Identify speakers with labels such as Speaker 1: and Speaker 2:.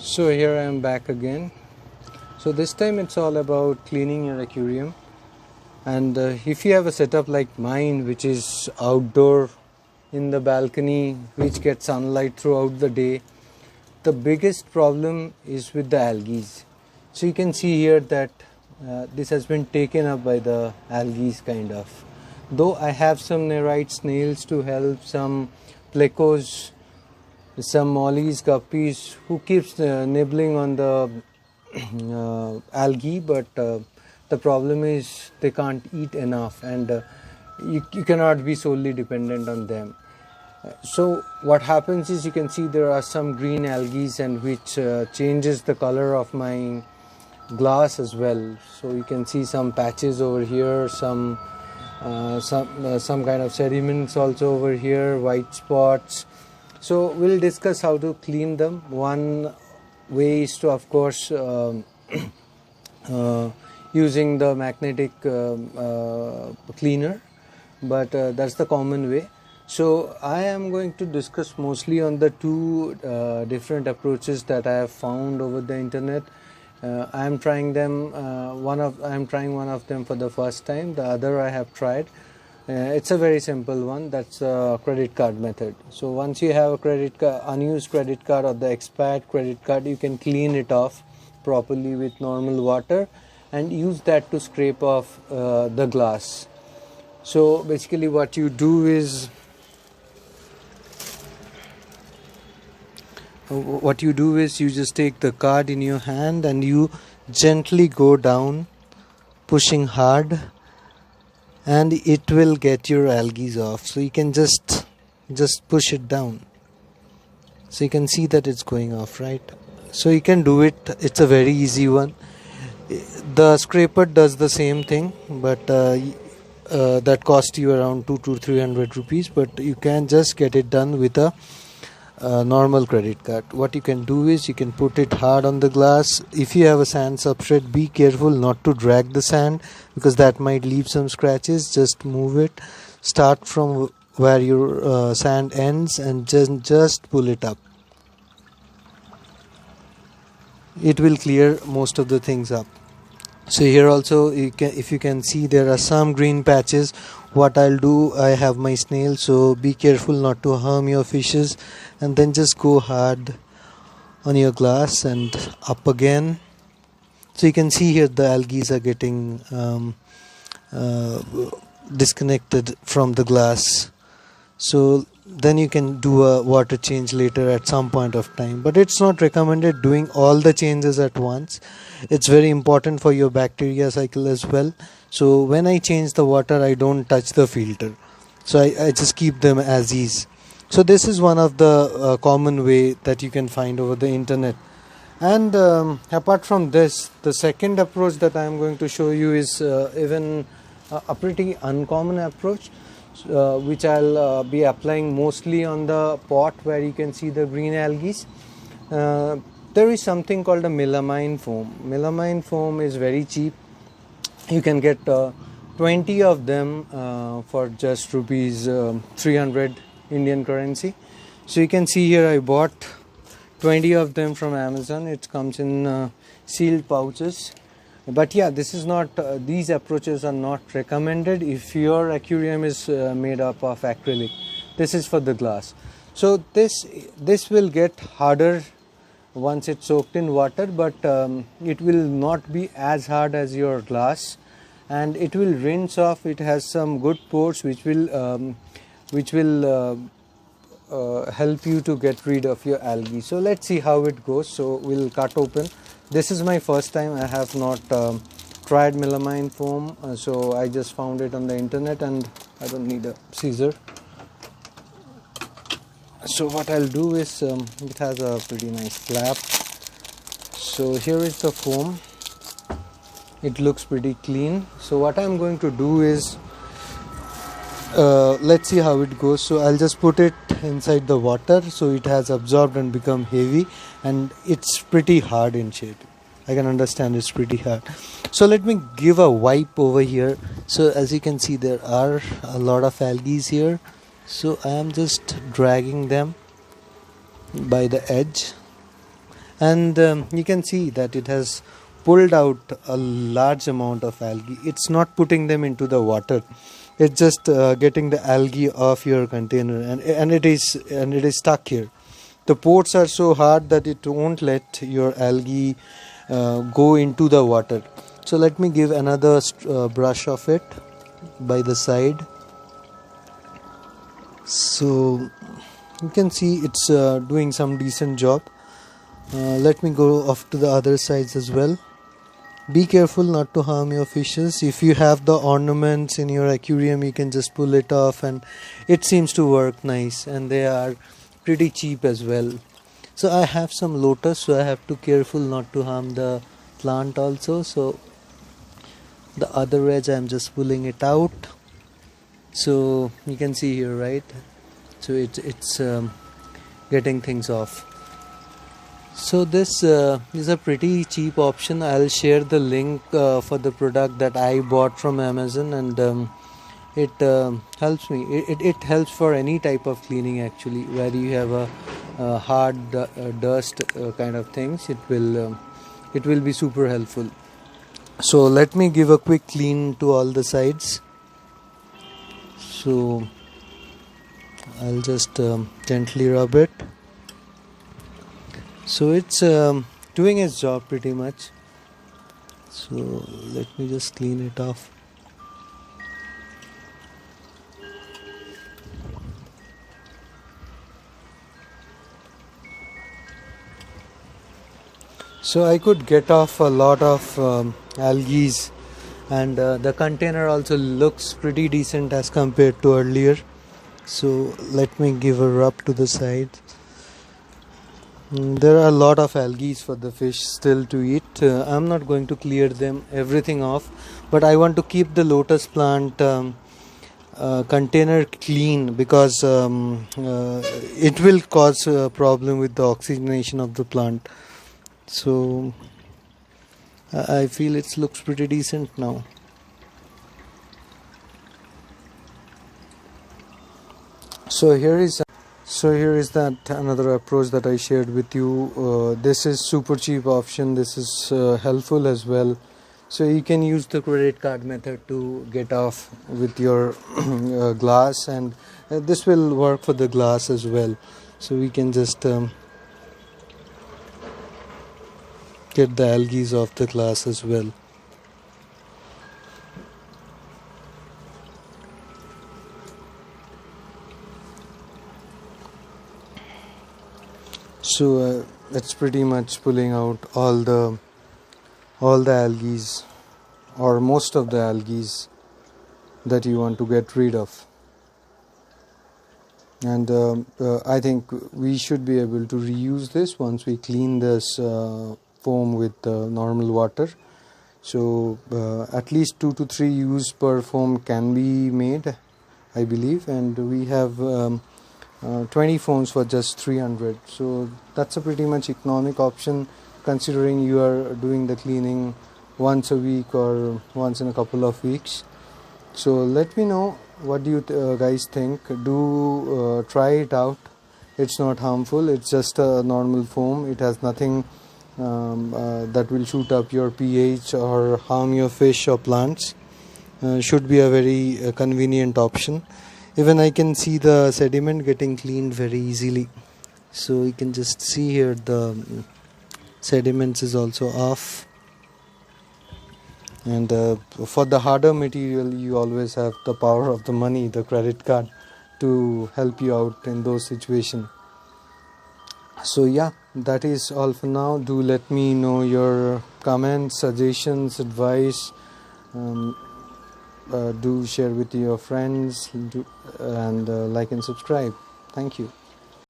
Speaker 1: So here I am back again. So this time it's all about cleaning your aquarium, and if you have a setup like mine, which is outdoor in the balcony, which gets sunlight throughout the day, the biggest problem is with the algae. So you can see here that this has been taken up by the algae kind of. Though I have some nerite snails to help, some plecos, some mollies, guppies who keeps nibbling on the algae, but the problem is they can't eat enough, and you cannot be solely dependent on them. So what happens is, you can see there are some green algae, and which changes the color of my glass as well. So you can see some patches over here, some kind of sediments also over here, white spots. So we'll discuss how to clean them. One way is to, of course, using the magnetic cleaner, but that's the common way. So I am going to discuss mostly on the two different approaches that I have found over the internet. I am trying them. I am trying one of them for the first time. The other I have tried. It's a very simple one. That's a credit card method. So once you have a unused credit card or the expired credit card, you can clean it off properly with normal water and use that to scrape off the glass. So basically what you do is, you just take the card in your hand and you gently go down, pushing hard, and it will get your algae off. So you can just push it down. So you can see that it's going off, right? So you can do it. It's a very easy one. The scraper does the same thing, but that costs you around 200 to 300 rupees, but you can just get it done with a normal credit card. What you can do is, you can put it hard on the glass. If you have a sand substrate, be careful not to drag the sand, because that might leave some scratches. Just move it, start from where your sand ends, and just pull it up. It will clear most of the things up. So here also, if you can see, there are some green patches. What I'll do, I have my snail, so be careful not to harm your fishes, and then just go hard on your glass and up again. So you can see here the algae are getting disconnected from the glass. So then you can do a water change later at some point of time, but it's not recommended doing all the changes at once. It's very important for your bacteria cycle as well. So when I change the water, I don't touch the filter, so I just keep them as is. So this is one of the common way that you can find over the internet. And apart from this, the second approach that I am going to show you is even a pretty uncommon approach, which I'll be applying mostly on the pot where you can see the green algae. There is something called a melamine foam. Melamine foam is very cheap. You can get 20 of them for just rupees 300 Indian currency. So you can see here I bought 20 of them from Amazon. It comes in sealed pouches. But yeah, this is not these approaches are not recommended if your aquarium is made up of acrylic. This is for the glass. So this will get harder once it's soaked in water, but it will not be as hard as your glass, and it will rinse off. It has some good pores which will help you to get rid of your algae. So let's see how it goes. So we'll cut open. This is my first time. I have not tried melamine foam, so I just found it on the internet, and I don't need a scissor. So what I'll do is, it has a pretty nice flap. So here is the foam. It looks pretty clean. So what I'm going to do is, let's see how it goes. So I'll just put it inside the water, so it has absorbed and become heavy, and it's pretty hard in shape. I can understand it's pretty hard. So let me give a wipe over here. So as you can see, there are a lot of algae here. So I am just dragging them by the edge, and you can see that it has pulled out a large amount of algae. It's not putting them into the water, it's just getting the algae off your container, and it is stuck here. The ports are so hard that it won't let your algae go into the water. So let me give another brush of it by the side. So you can see it's doing some decent job. Let me go off to the other sides as well. Be careful not to harm your fishes. If you have the ornaments in your aquarium, you can just pull it off, and it seems to work nice, and they are pretty cheap as well. So I have some lotus, so I have to careful not to harm the plant also. So the other edge I'm just pulling it out, so you can see here, right? So it's getting things off. So this is a pretty cheap option. I'll share the link for the product that I bought from Amazon, and it helps me. It helps for any type of cleaning actually, where you have a hard dust kind of things. It will be super helpful. So let me give a quick clean to all the sides. So I'll just gently rub it. So it's doing its job pretty much. So let me just clean it off. So I could get off a lot of algae, and the container also looks pretty decent as compared to earlier. So let me give a rub to the side. There are a lot of algae for the fish still to eat. I'm not going to clear them everything off, but I want to keep the lotus plant container clean, because it will cause a problem with the oxygenation of the plant. So I feel it looks pretty decent now. So here is that another approach that I shared with you. This is super cheap option. This is helpful as well. So you can use the credit card method to get off with your glass, and this will work for the glass as well. So we can just get the algae off the glass as well. So it's pretty much pulling out all the algae, or most of the algae that you want to get rid of. And I think we should be able to reuse this once we clean this foam with normal water. So at least 2 to 3 use per foam can be made, I believe, and we have 20 foams for just 300. So that's a pretty much economic option, considering you are doing the cleaning once a week or once in a couple of weeks. So let me know what do you guys think. Do try it out. It's not harmful. It's just a normal foam. It has nothing that will shoot up your pH or harm your fish or plants. Should be a very convenient option. Even I can see the sediment getting cleaned very easily. So you can just see here the sediments is also off. And for the harder material, you always have the power of the money, the credit card, to help you out in those situations. So yeah, that is all for now. Do let me know your comments, suggestions, advice. Do share with your friends, and like and subscribe. Thank you.